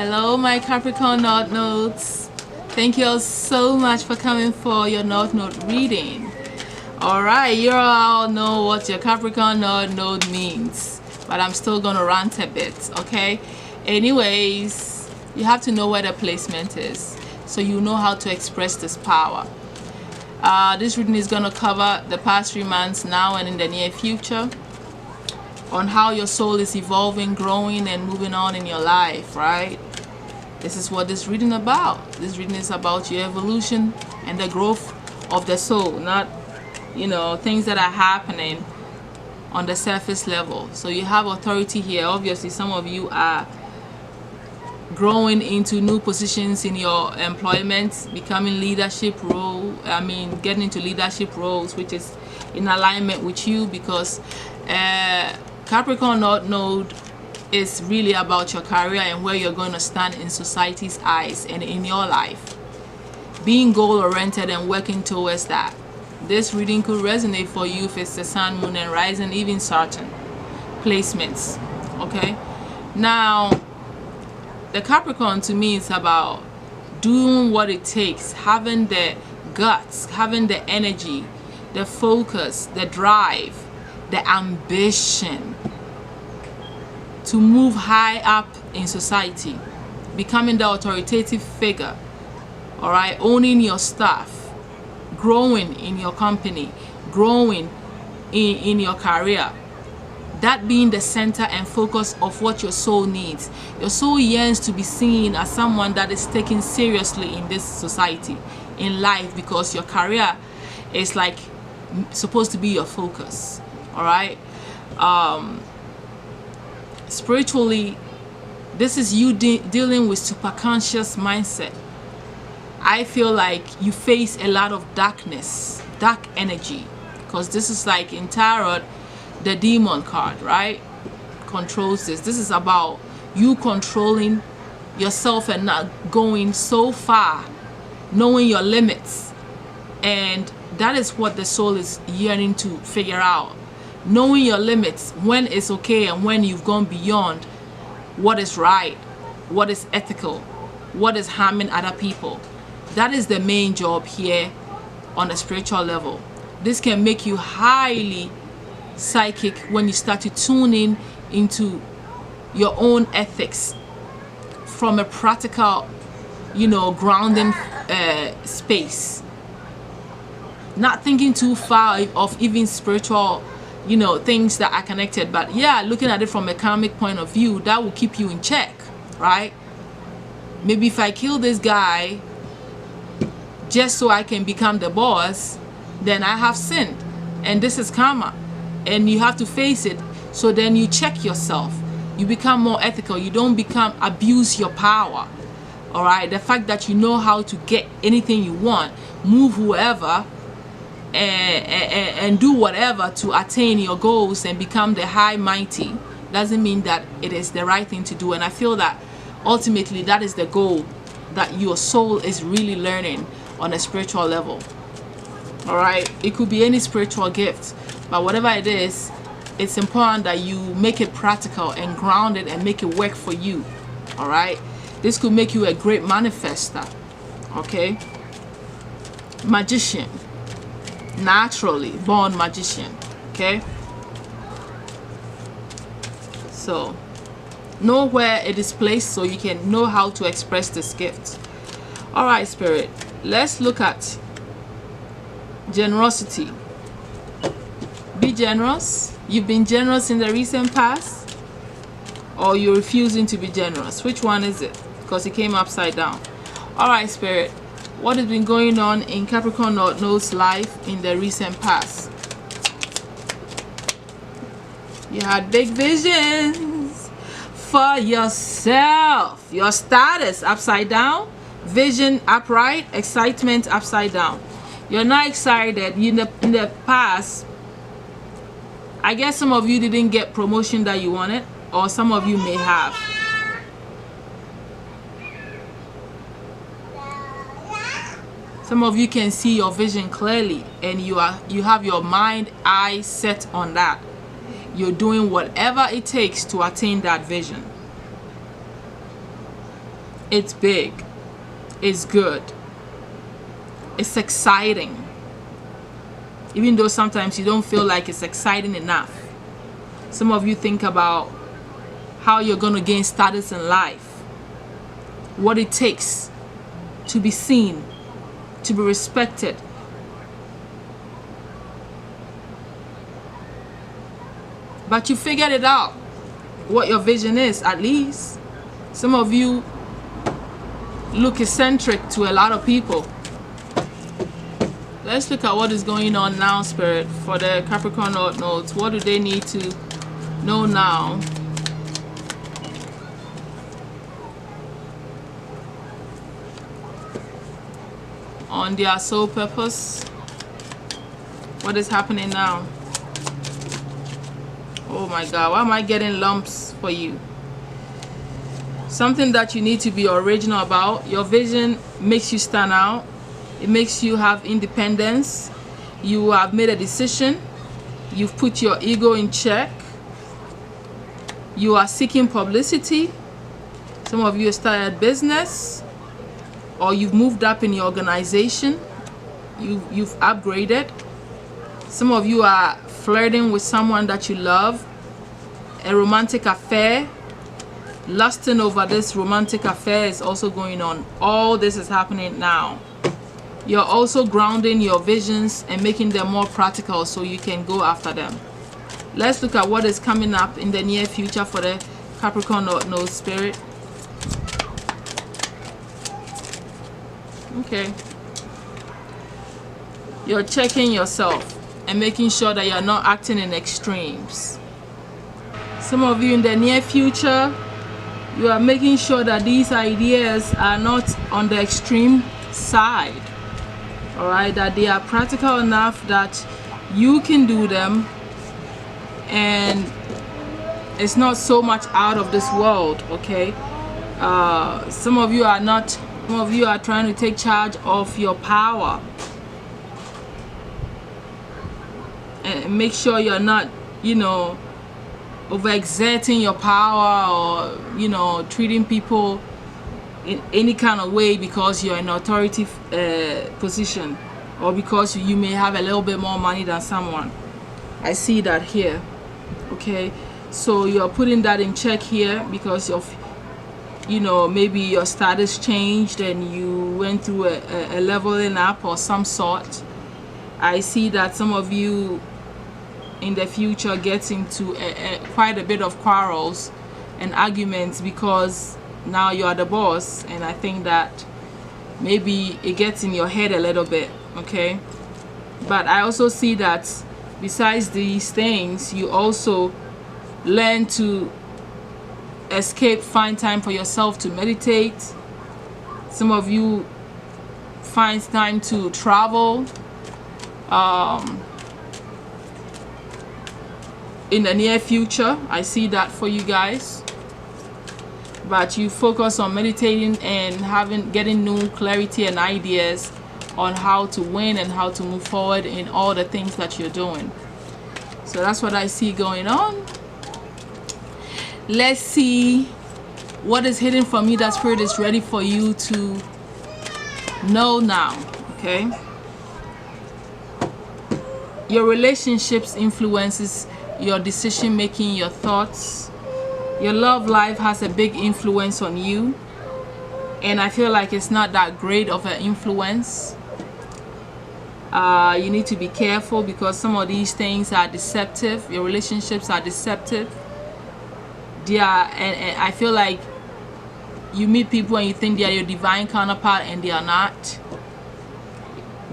Hello my Capricorn North Nodes. Thank you all so much for coming for your North Node reading. Alright, you all know what your Capricorn North Node means, but I'm still gonna rant a bit, okay? Anyways, you have to know where the placement is so you know how to express this power. This reading is gonna cover the past 3 months, now and in the near future, on how your soul is evolving, growing, and moving on in your life, right? This is what this reading about. This reading is about your evolution and the growth of the soul, not, things that are happening on the surface level. So you have authority here. Obviously, some of you are growing into new positions in your employment, becoming leadership role. Getting into leadership roles, which is in alignment with you, because Capricorn North Node is really about your career and where you're going to stand in society's eyes and in your life. Being goal-oriented and working towards that. This reading could resonate for you if it's the sun, moon, and rising, even certain placements. Okay? Now, the Capricorn to me is about doing what it takes, having the guts, having the energy, the focus, the drive, the ambition to move high up in society, becoming the authoritative figure, all right, owning your stuff, growing in your company, growing in your career. That being the center and focus of what your soul needs. Your soul yearns to be seen as someone that is taken seriously in this society, in life, because your career is like supposed to be your focus, all right? Spiritually, this is you dealing with superconscious mindset. I feel like you face a lot of darkness, dark energy, because this is like in tarot, the demon card, right? Controls this. This is about you controlling yourself and not going so far, knowing your limits. And that is what the soul is yearning to figure out. Knowing your limits, when it's okay and when you've gone beyond what is right, what is ethical, what is harming other people. That is the main job here on a spiritual level. This can make you highly psychic when you start to tune in into your own ethics from a practical, grounding space. Not thinking too far of even spiritual things that are connected, but yeah, looking at it from a karmic point of view, that will keep you in check, right? Maybe if I kill this guy just so I can become the boss, then I have sinned, and this is karma, and you have to face it. So then you check yourself, you become more ethical, you don't abuse your power, all right? The fact that you know how to get anything you want, move whoever, and do whatever to attain your goals and become the high mighty, doesn't mean that it is the right thing to do. And I feel that ultimately that is the goal that your soul is really learning on a spiritual level, all right? It could be any spiritual gift, but whatever it is, it's important that you make it practical and ground it and make it work for you, all right? This could make you a great manifester, okay? Magician, naturally born magician, okay? So know where it is placed so you can know how to express this gift. All right, Spirit, let's look at generosity. Be generous. You've been generous in the recent past, or you're refusing to be generous. Which one is it? Because it came upside down. All right, Spirit, what has been going on in Capricorn North Node's life in the recent past? You had big visions for yourself. Your status upside down, vision upright, excitement upside down. You're not excited. In the past, I guess some of you didn't get promotion that you wanted, or some of you may have. Some of you can see your vision clearly, and you have your eye set on that. You're doing whatever it takes to attain that vision. It's big. It's good. It's exciting. Even though sometimes you don't feel like it's exciting enough. Some of you think about how you're going to gain status in life. What it takes to be seen, to be respected. But you figured it out, what your vision is, at least. Some of you look eccentric to a lot of people. Let's look at what is going on now, Spirit, for the Capricorn North Nodes. What do they need to know now? On their soul purpose. What is happening now? Oh my God, why am I getting lumps for you? Something that you need to be original about. Your vision makes you stand out. It makes you have independence. You have made a decision. You've put your ego in check. You are seeking publicity. Some of you started business, or you've moved up in your organization. You've upgraded. Some of you are flirting with someone that you love, a romantic affair. Lusting over this romantic affair is also going on. All this is happening now. You're also grounding your visions and making them more practical so you can go after them. Let's look at what is coming up in the near future for the Capricorn North Node, Spirit. Okay. You're checking yourself and making sure that you're not acting in extremes. Some of you in the near future, you are making sure that these ideas are not on the extreme side. Alright, that they are practical enough that you can do them and it's not so much out of this world, okay? Some of you are trying to take charge of your power. And make sure you're not, overexerting your power, or treating people in any kind of way because you're in an authority position, or because you may have a little bit more money than someone. I see that here. Okay, so you're putting that in check here because of maybe your status changed and you went through a leveling up or some sort. I see that some of you in the future get into quite a bit of quarrels and arguments because now you are the boss, and I think that maybe it gets in your head a little bit, okay? But I also see that besides these things, you also learn to escape, find time for yourself to meditate. Some of you find time to travel. In the near future, I see that for you guys. But you focus on meditating and getting new clarity and ideas on how to win and how to move forward in all the things that you're doing. So that's what I see going on. Let's see what is hidden from you that Spirit is ready for you to know now, okay? Your relationships influences your decision making, your thoughts. Your love life has a big influence on you, and I feel like it's not that great of an influence. You need to be careful because some of these things are deceptive. Your relationships are deceptive. And I feel like you meet people and you think they are your divine counterpart and they are not,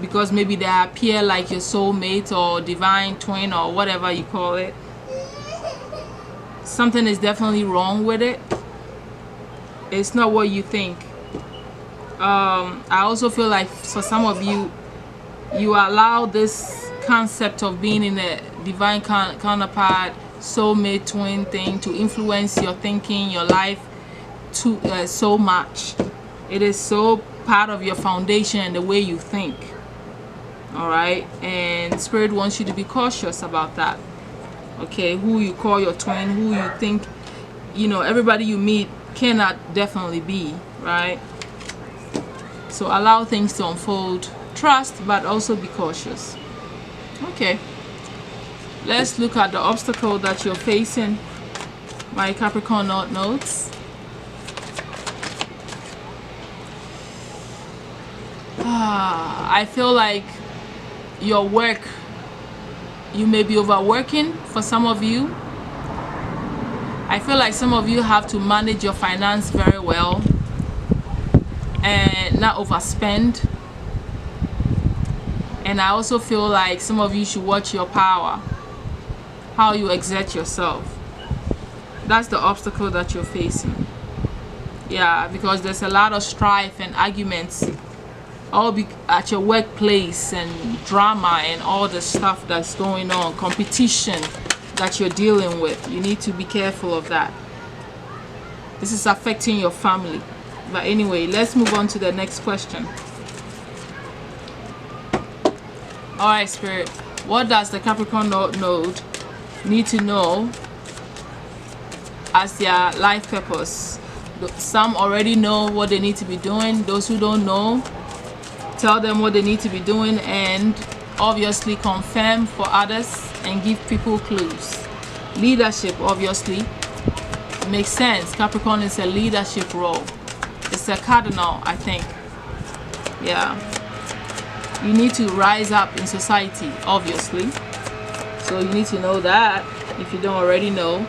because maybe they appear like your soulmate or divine twin or whatever you call it. Something is definitely wrong with it. It's not what you think. I also feel like for some of you, you allow this concept of being in a divine counterpart, soulmate, twin thing to influence your thinking, your life so much. It is so part of your foundation and the way you think. Alright, and Spirit wants you to be cautious about that. Okay, who you call your twin, who you think, everybody you meet cannot definitely be, right? So allow things to unfold. Trust, but also be cautious. Okay, let's look at the obstacle that you're facing, my Capricorn North nodes. I feel like your work, you may be overworking for some of you. I feel like some of you have to manage your finance very well and not overspend. And I also feel like some of you should watch your power, how you exert yourself. That's the obstacle that you're facing. Yeah, because there's a lot of strife and arguments all at your workplace, and drama and all the stuff that's going on, competition that you're dealing with. You need to be careful of that. This is affecting your family. But anyway, let's move on to the next question. All right, Spirit, what does the Capricorn node need to know as their life purpose? Some already know what they need to be doing. Those who don't know, tell them what they need to be doing, and obviously confirm for others and give people clues. Leadership, obviously, makes sense. Capricorn is a leadership role. It's a cardinal, I think. Yeah. You need to rise up in society, obviously. So you need to know that if you don't already know.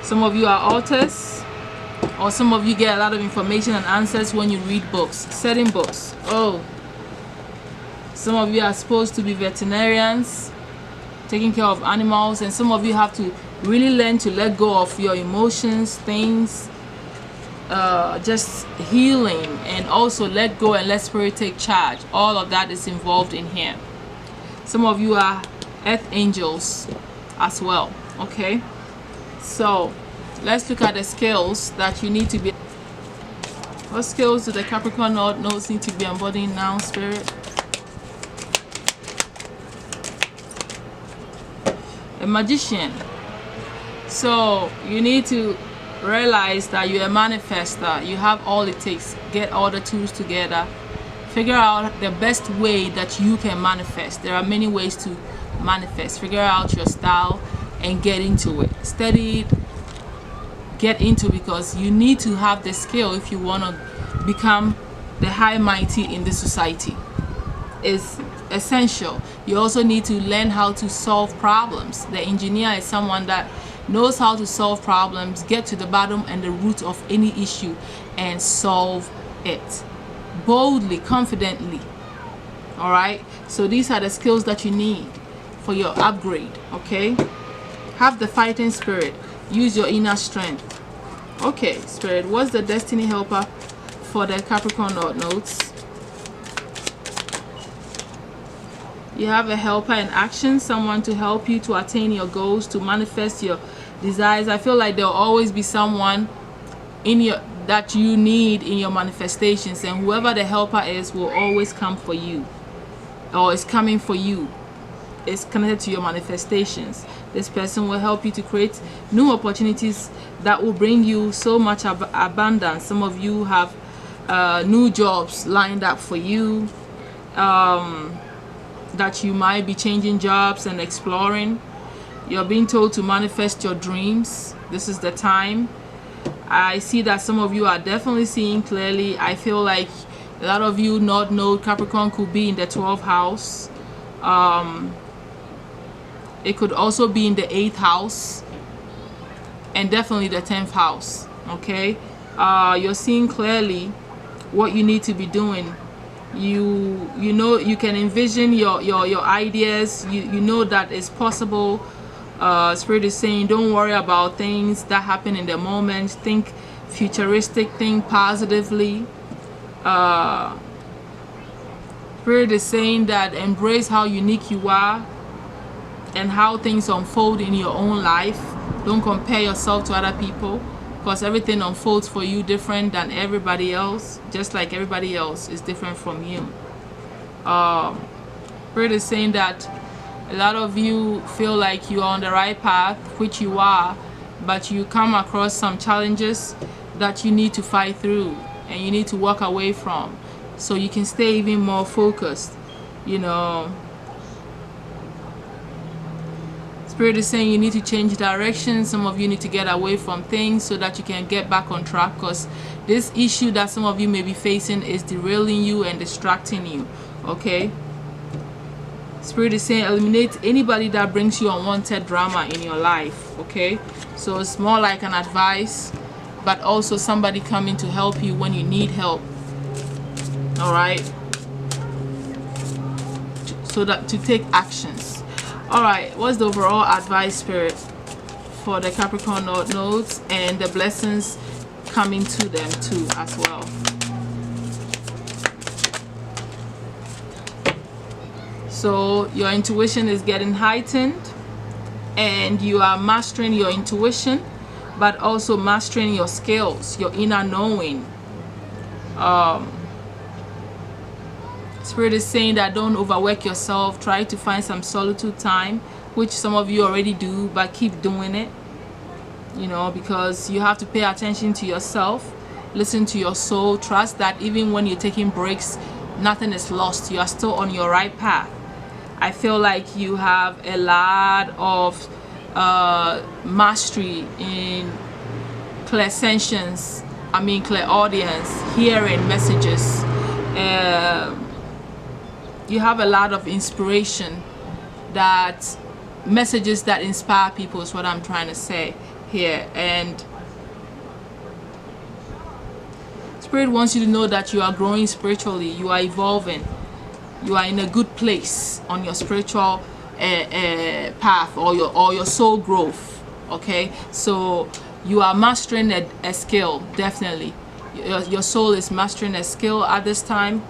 Some of you are authors, or some of you get a lot of information and answers when you read books, certain books. Oh, some of you are supposed to be veterinarians, taking care of animals, and some of you have to really learn to let go of your emotions, things, just healing, and also let go and let spirit take charge. All of that is involved in here. Some of you are earth angels as well. Okay, so let's look at the skills that you need to be. What skills do the Capricorn nodes need to be embodying now, Spirit? A magician. So you need to realize that you're a manifester. You have all it takes. Get all the tools together. Figure out the best way that you can manifest. There are many ways to manifest. Figure out your style and get into it. Study it. Get into it, because you need to have the skill if you want to become the high mighty in the society. It's essential. You also need to learn how to solve problems. The engineer is someone that knows how to solve problems, get to the bottom and the root of any issue, and solve it boldly, confidently. All right, so these are the skills that you need for your upgrade. Okay, have the fighting spirit. Use your inner strength. Okay, Spirit, what's the destiny helper for the Capricorn nodes? You have a helper in action, someone to help you to attain your goals, to manifest your desires. I feel like there'll always be someone in your that you need in your manifestations, and whoever the helper is will always come for you, or is coming for you. It's connected to your manifestations. This person will help you to create new opportunities that will bring you so much abundance. Some of you have new jobs lined up for you, that you might be changing jobs and exploring. You're being told to manifest your dreams. This is the time. I see that some of you are definitely seeing clearly. I feel like a lot of you not know Capricorn could be in the 12th house. It could also be in the 8th house, and definitely the 10th house. Okay, you're seeing clearly what you need to be doing. You know, you can envision your ideas. You know that it's possible. Spirit is saying don't worry about things that happen in the moment. Think futuristic, think positively. Spirit is saying that embrace how unique you are and how things unfold in your own life. Don't compare yourself to other people, because everything unfolds for you different than everybody else, just like everybody else is different from you. Spirit is saying that a lot of you feel like you are on the right path, which you are, but you come across some challenges that you need to fight through and you need to walk away from, so you can stay even more focused. You know, Spirit is saying you need to change direction. Some of you need to get away from things so that you can get back on track, because this issue that some of you may be facing is derailing you and distracting you. Okay, Spirit is saying eliminate anybody that brings you unwanted drama in your life. Okay, so it's more like an advice, but also somebody coming to help you when you need help. All right, so that to take actions. All right, what's the overall advice, Spirit, for the Capricorn North nodes and the blessings coming to them too as well? So your intuition is getting heightened, and you are mastering your intuition, but also mastering your skills, your inner knowing. Spirit is saying that don't overwork yourself. Try to find some solitude time, which some of you already do, but keep doing it. You know, because you have to pay attention to yourself, listen to your soul, trust that even when you're taking breaks, nothing is lost. You are still on your right path. I feel like you have a lot of mastery in clairsentience, clairaudience, hearing messages. You have a lot of inspiration, that messages that inspire people is what I'm trying to say here. And Spirit wants you to know that you are growing spiritually, you are evolving, you are in a good place on your spiritual path, or your soul growth. Okay, so you are mastering a skill. Definitely your soul is mastering a skill at this time,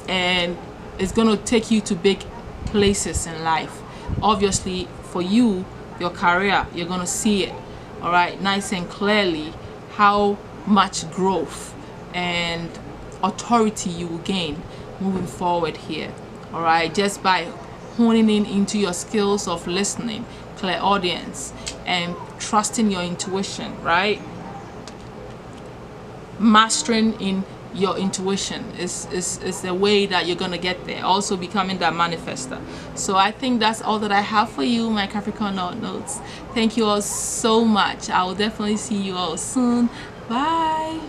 and it's going to take you to big places in life. Obviously for you, your career, you're going to see it, all right, nice and clearly, how much growth and authority you will gain moving forward here. All right, just by honing in into your skills of listening, clairaudience, and trusting your intuition, right? Mastering in your intuition is the way that you're gonna get there, also becoming that manifester. So I think that's all that I have for you, my Capricorn North nodes. Thank you all so much. I will definitely see you all soon. Bye.